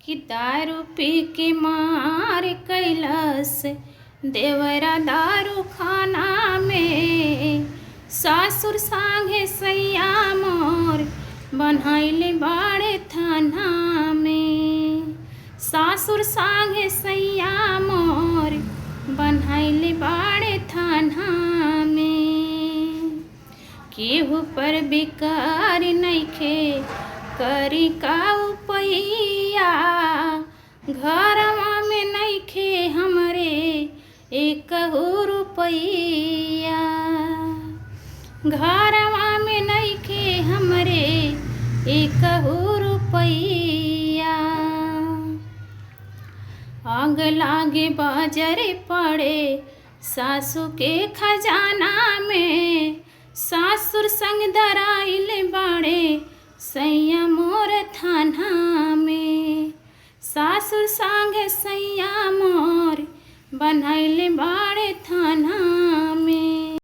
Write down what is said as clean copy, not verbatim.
कि दारू पी के मार कैलस देवरा दारू खाना में। सासुर संगे सैया मोर बनैले बाड़े थाना में। सासुर संगे सैया मोर बनैले बाड़े थाना में। केहू पर बेकार नइखे करी का उपैया। घरवा में नइखे हमरे एकहु रुपैया। घरवा में नइखे हमरे एकहु रुपैया। आग लागे बाजरे पड़े सासू के खजाना में। सासुर संग धराइले बाड़े सैया मोर थाना में। सासुर संग सैया मोर बनैले बाड़े